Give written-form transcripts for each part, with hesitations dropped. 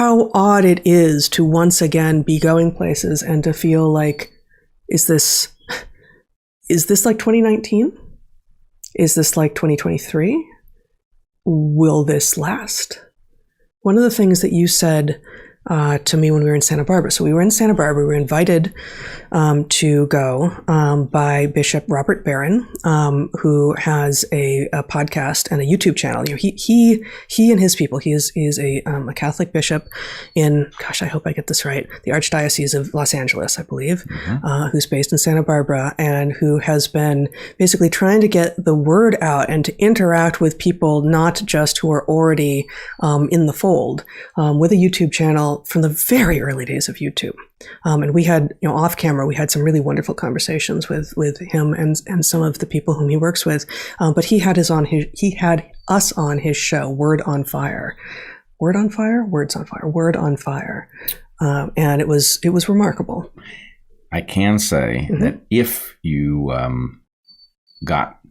how odd it is to once again be going places and to feel like, is this like 2019? Is this like 2023? Will this last? One of the things that you said to me when we were in Santa Barbara. So we were in Santa Barbara. We were invited to go by Bishop Robert Barron, who has a podcast and a YouTube channel. You know, he and his people. He is a Catholic bishop in, gosh, I hope I get this right, the Archdiocese of Los Angeles, I believe, who's based in Santa Barbara, and who has been basically trying to get the word out and to interact with people, not just who are already in the fold, with a YouTube channel from the very early days of YouTube. And we had, you know, off camera, we had some really wonderful conversations with him and some of the people whom he works with. But he had us on his show, Word on Fire. Word on Fire? Words on Fire. Word on Fire. And it was remarkable. I can say that if you got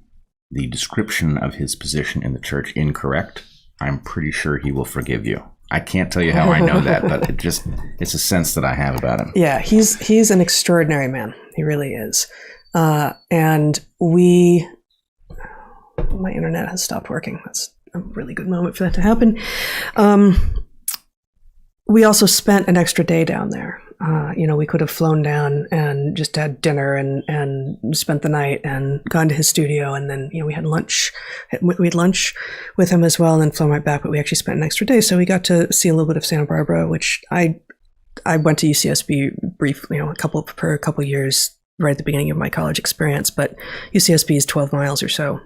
the description of his position in the church incorrect, I'm pretty sure he will forgive you. I can't tell you how I know that, but it's a sense that I have about him. Yeah, he's an extraordinary man. He really is. And my internet has stopped working. That's a really good moment for that to happen. We also spent an extra day down there. You know, we could have flown down and just had dinner and spent the night and gone to his studio. And then, you know, we had lunch. We had lunch with him as well and then flown right back. But we actually spent an extra day. So we got to see a little bit of Santa Barbara, which I went to UCSB briefly, you know, for a couple years right at the beginning of my college experience. But UCSB is 12 miles or so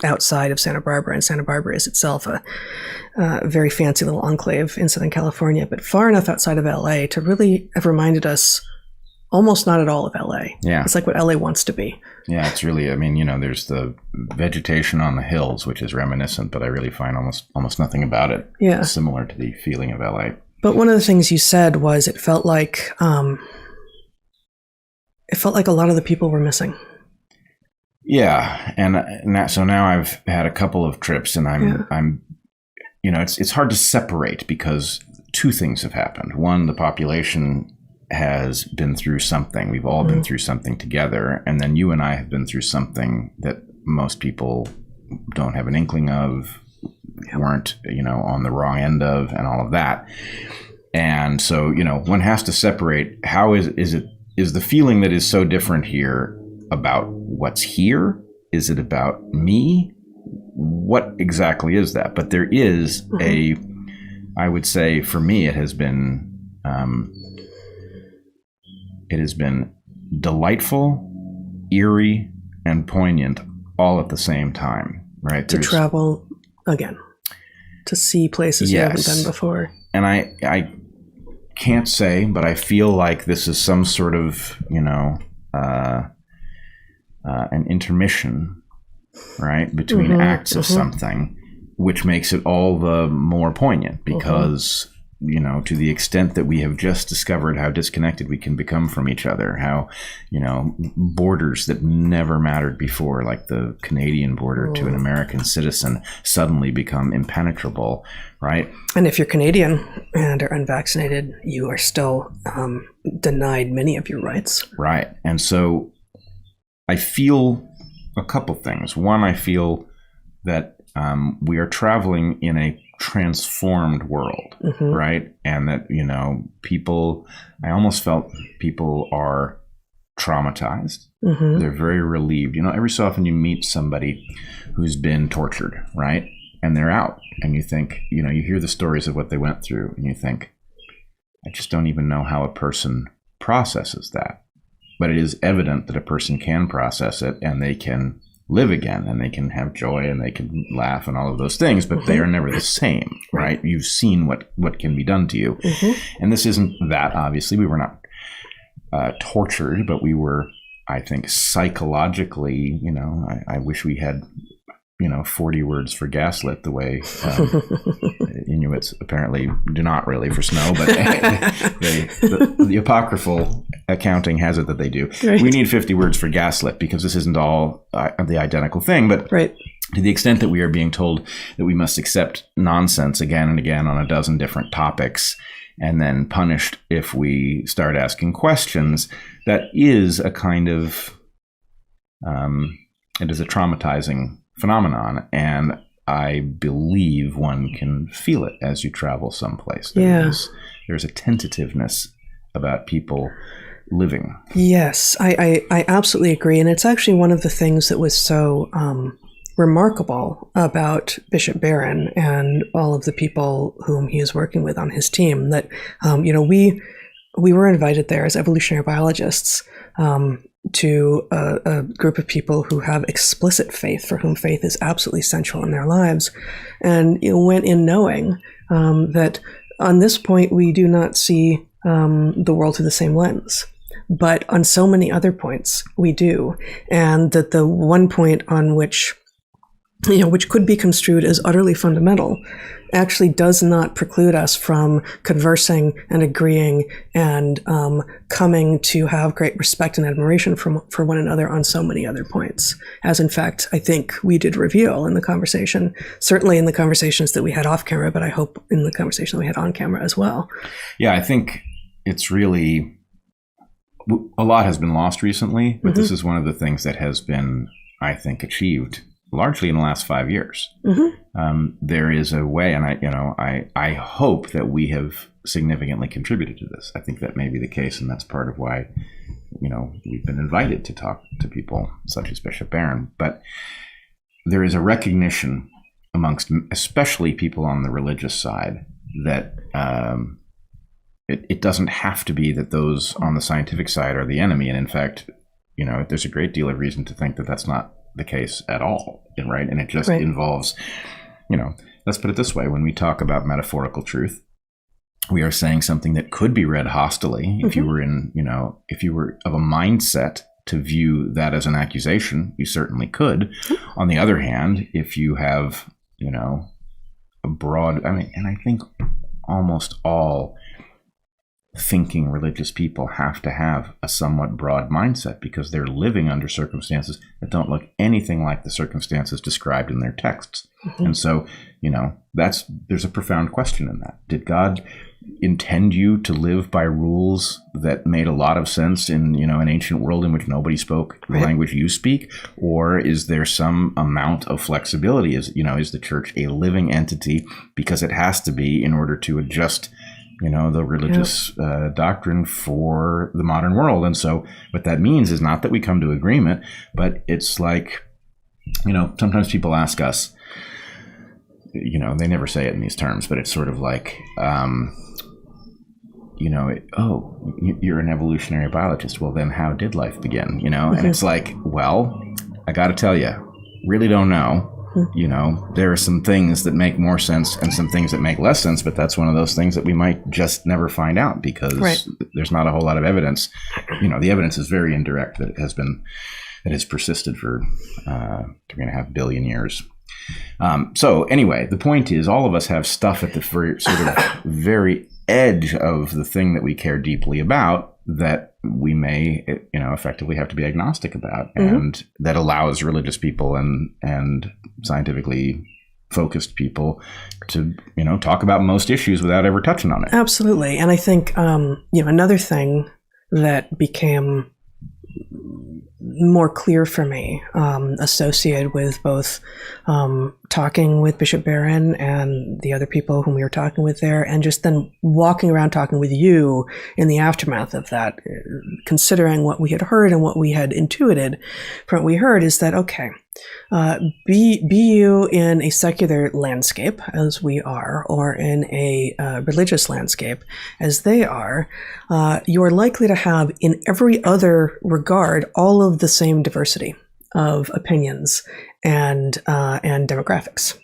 outside of Santa Barbara, and Santa Barbara is itself a very fancy little enclave in Southern California, but far enough outside of LA to really have reminded us almost not at all of LA. Yeah. It's like what LA wants to be. Yeah, it's really, I mean, you know, there's the vegetation on the hills, which is reminiscent, but I really find almost nothing about it similar to the feeling of LA. But one of the things you said was it felt like a lot of the people were missing. Yeah, and so now I've had a couple of trips, and I'm, you know, it's hard to separate because two things have happened. One, the population has been through something. We've all been through something together, and then you and I have been through something that most people don't have an inkling of, weren't, you know, on the wrong end of, and all of that. And so, you know, one has to separate. How is the feeling that is so different here about what's here? Is it about me? What exactly is that? But there is I would say for me, it has been delightful, eerie, and poignant all at the same time, right? To travel again, to see places you haven't been before. And I can't say, but I feel like this is some sort of, you know, an intermission, right, between acts of something, which makes it all the more poignant because, you know, to the extent that we have just discovered how disconnected we can become from each other, how, you know, borders that never mattered before, like the Canadian border to an American citizen, suddenly become impenetrable, right? And if you're Canadian and are unvaccinated, you are still denied many of your rights. Right. And so I feel a couple things. One, I feel that we are traveling in a transformed world, right? And that, you know, I almost felt people are traumatized. They're very relieved. You know, every so often you meet somebody who's been tortured, right? And they're out. And you think, you know, you hear the stories of what they went through and you think, I just don't even know how a person processes that. But it is evident that a person can process it and they can live again and they can have joy and they can laugh and all of those things, but they are never the same, right? You've seen what can be done to you. And this isn't that, obviously. We were not tortured, but we were, I think, psychologically, you know, I wish we had, you know, 40 words for gaslit the way Inuits apparently do not really for snow, but the apocryphal accounting has it that they do. Right. We need 50 words for gaslit because this isn't all the identical thing, but to the extent that we are being told that we must accept nonsense again and again on a dozen different topics and then punished if we start asking questions, that is a kind of, it is a traumatizing phenomenon. And I believe one can feel it as you travel someplace. There's a tentativeness about people living. Yes, I absolutely agree. And it's actually one of the things that was so remarkable about Bishop Barron and all of the people whom he is working with on his team, that, we were invited there as evolutionary biologists to a group of people who have explicit faith, for whom faith is absolutely central in their lives, and went in knowing that on this point we do not see the world through the same lens. But on so many other points we do, and that the one point on which could be construed as utterly fundamental, actually does not preclude us from conversing and agreeing and coming to have great respect and admiration for one another on so many other points. As in fact, I think we did reveal in the conversation, certainly in the conversations that we had off camera, but I hope in the conversation that we had on camera as well. Yeah, I think it's really, a lot has been lost recently, but this is one of the things that has been, I think, achieved largely in the last 5 years. There is a way, and I hope that we have significantly contributed to this. I think that may be the case, and that's part of why, we've been invited to talk to people such as Bishop Barron. But there is a recognition amongst, especially people on the religious side, that it doesn't have to be that those on the scientific side are the enemy. And in fact, there's a great deal of reason to think that that's not the case at all, right? And it just involves, let's put it this way: when we talk about metaphorical truth, we are saying something that could be read hostily. If you were if you were of a mindset to view that as an accusation, you certainly could. On the other hand, if you have, a broad, and I think almost all thinking religious people have to have a somewhat broad mindset, because they're living under circumstances that don't look anything like the circumstances described in their texts. And so, there's a profound question in that. Did God intend you to live by rules that made a lot of sense in, an ancient world in which nobody spoke the language you speak? Or is there some amount of flexibility? Is the church a living entity because it has to be in order to adjust the religious doctrine for the modern world? And so what that means is not that we come to agreement, but it's like, sometimes people ask us, they never say it in these terms, but it's sort of like, you're an evolutionary biologist. Well, then how did life begin? And it's like, well, I got to tell you, really don't know. There are some things that make more sense and some things that make less sense, but that's one of those things that we might just never find out because there's not a whole lot of evidence. The evidence is very indirect that it has persisted for 3.5 billion years. So anyway, the point is, all of us have stuff at the very edge of the thing that we care deeply about that we may, effectively have to be agnostic about, and that allows religious people and scientifically focused people to, talk about most issues without ever touching on it. Absolutely. And I think, another thing that became more clear for me, associated with both talking with Bishop Barron and the other people whom we were talking with there, and just then walking around talking with you in the aftermath of that, considering what we had heard and what we had intuited from what we heard, is that, okay, be you in a secular landscape as we are, or in a religious landscape as they are, you are likely to have in every other regard all of the same diversity of opinions and demographics.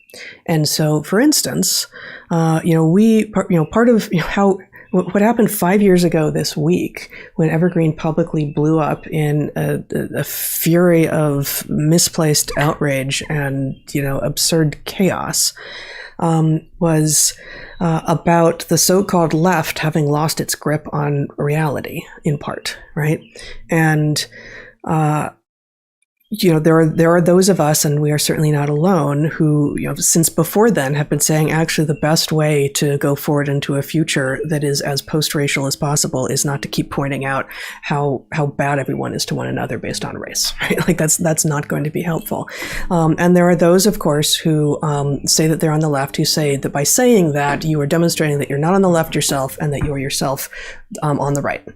And so, for instance, part of how what happened 5 years ago this week, when Evergreen publicly blew up in a fury of misplaced outrage and absurd chaos, was about the so-called left having lost its grip on reality, in part, right? And there are those of us, and we are certainly not alone, who, since before then have been saying actually the best way to go forward into a future that is as post-racial as possible is not to keep pointing out how bad everyone is to one another based on race, right? Like that's not going to be helpful. And there are those, of course, who say that they're on the left, who say that by saying that you are demonstrating that you're not on the left yourself and that you are yourself on the right.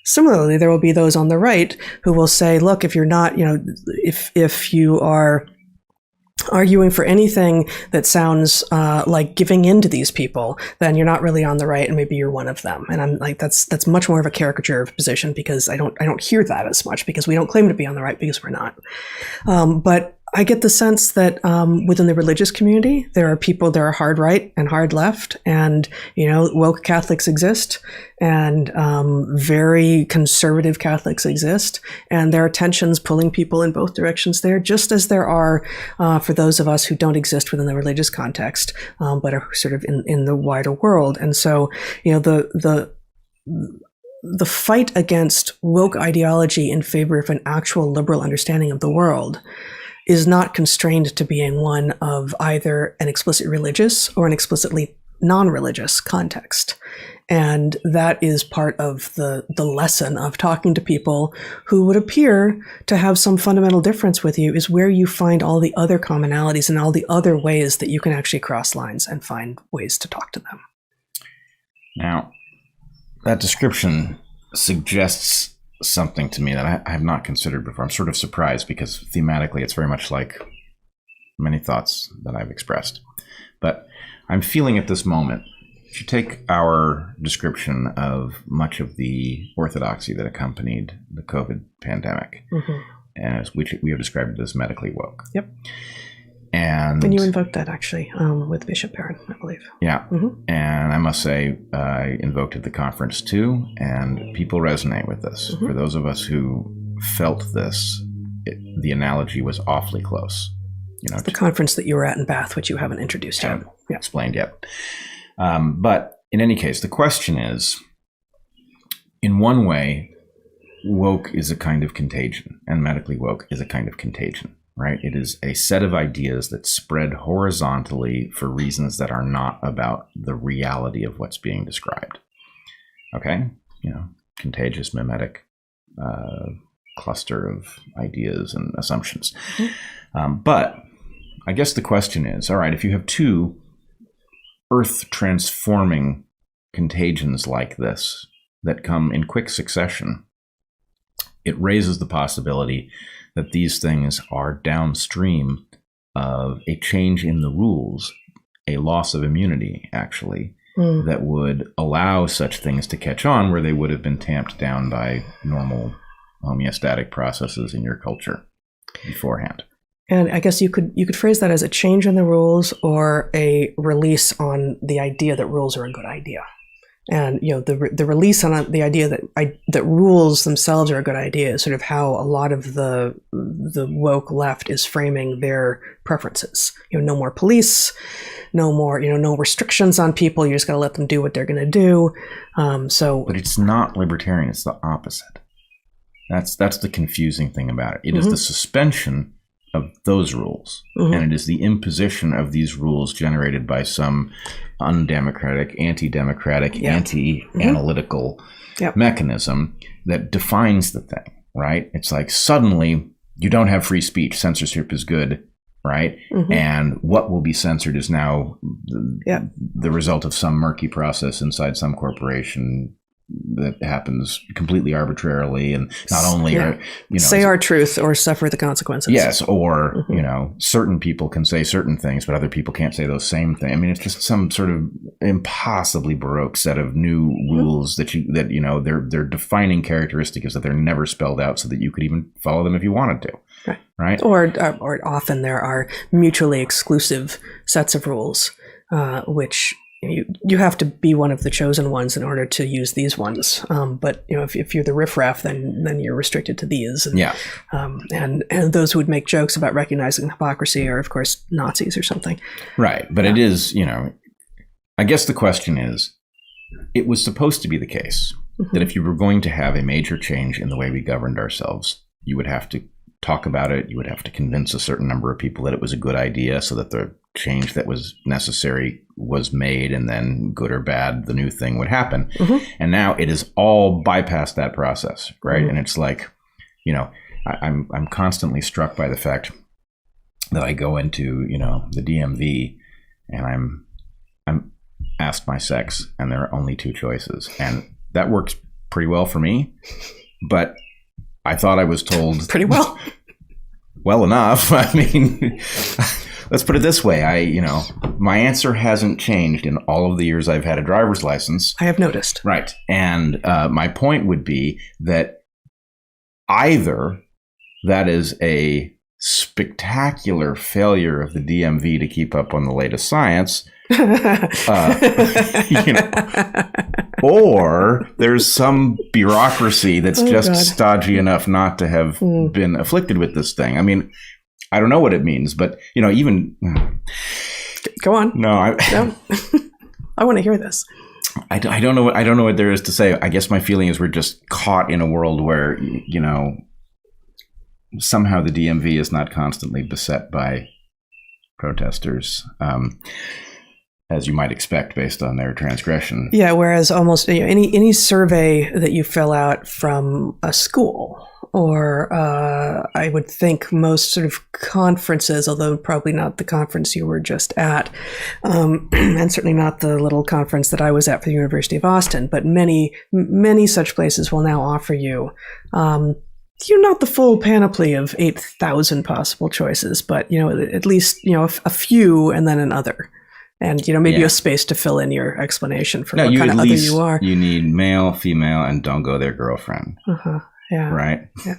Similarly, there will be those on the right who will say, look, if you're not, if you are arguing for anything that sounds like giving in to these people, then you're not really on the right, and maybe you're one of them. And I'm like, that's much more of a caricature of position, because I don't hear that as much, because we don't claim to be on the right, because we're not. But I get the sense that within the religious community, there are hard right and hard left, and woke Catholics exist, and very conservative Catholics exist, and there are tensions pulling people in both directions there, just as there are for those of us who don't exist within the religious context, but are sort of in the wider world. And so, the fight against woke ideology in favor of an actual liberal understanding of the world is not constrained to being one of either an explicit religious or an explicitly non-religious context. And that is part of the lesson of talking to people who would appear to have some fundamental difference with you, is where you find all the other commonalities and all the other ways that you can actually cross lines and find ways to talk to them. Now, that description suggests something to me that I have not considered before. I'm sort of surprised, because thematically it's very much like many thoughts that I've expressed. But I'm feeling at this moment, if you take our description of much of the orthodoxy that accompanied the COVID pandemic, and which we have described it as medically woke. Yep. And you invoked that, actually, with Bishop Barron, I believe. Yeah. And I must say, I invoked at the conference too, and people resonate with this. For those of us who felt this, the analogy was awfully close. It's the conference that you were at in Bath, which you haven't introduced yet. Explained yet. But in any case, the question is, in one way, woke is a kind of contagion, and medically woke is a kind of contagion. Right? It is a set of ideas that spread horizontally for reasons that are not about the reality of what's being described. Okay? Contagious, mimetic, cluster of ideas and assumptions. But I guess the question is, all right, if you have two earth-transforming contagions like this that come in quick succession, it raises the possibility that these things are downstream of a change in the rules, a loss of immunity, actually, that would allow such things to catch on where they would have been tamped down by normal homeostatic processes in your culture beforehand. And I guess you could phrase that as a change in the rules, or a release on the idea that rules are a good idea. And the release on the idea that rules themselves are a good idea is sort of how a lot of the woke left is framing their preferences. No more police, no more no restrictions on people. You just got to let them do what they're going to do. But it's not libertarian. It's the opposite. That's the confusing thing about it. It is the suspension of those rules, and it is the imposition of these rules generated by some undemocratic, anti-democratic, anti-analytical mechanism that defines the thing, right? It's like suddenly you don't have free speech, censorship is good, right? And what will be censored is now the result of some murky process inside some corporation that happens completely arbitrarily, and not only are say our truth or suffer the consequences. Yes, or certain people can say certain things, but other people can't say those same things. I mean, it's just some sort of impossibly baroque set of new rules that their defining characteristic is that they're never spelled out so that you could even follow them if you wanted to. Right? Or often there are mutually exclusive sets of rules, which you have to be one of the chosen ones in order to use these ones. But if you're the riffraff, then you're restricted to these. And those who would make jokes about recognizing hypocrisy are, of course, Nazis or something. Right. But it is, I guess the question is, it was supposed to be the case that if you were going to have a major change in the way we governed ourselves, you would have to talk about it. You would have to convince a certain number of people that it was a good idea so that the change that was necessary was made, and then good or bad, the new thing would happen. And now it is all bypassed that process, right? And it's like, you know, I'm constantly struck by the fact that I go into, you know, the DMV and I'm asked my sex and there are only 2 choices, and that works pretty well for me. But I thought I was told pretty well. Well enough. I mean, let's put it this way. You know, my answer hasn't changed in all of the years I've had a driver's license. I have noticed. Right. And my point would be that either that is a spectacular failure of the DMV to keep up on the latest science, you know, or there's some bureaucracy that's stodgy enough not to have been afflicted with this thing. I mean, I don't know what it means, but, you know, even... Go on. No, I want to hear this. I don't know what there is to say. I guess my feeling is we're just caught in a world where, you know, somehow the DMV is not constantly beset by protesters, as you might expect based on their transgression. Yeah, whereas almost any survey that you fill out from a school, or I would think most sort of conferences, although probably not the conference you were just at, and certainly not the little conference that I was at for the University of Austin, but many such places will now offer you not the full panoply of 8,000 possible choices, but, you know, at least, you know, a few and then another. And, you know, maybe a space to fill in your explanation for what kind of other you are. You need male, female, and don't go their girlfriend. Yeah. Right? Yeah.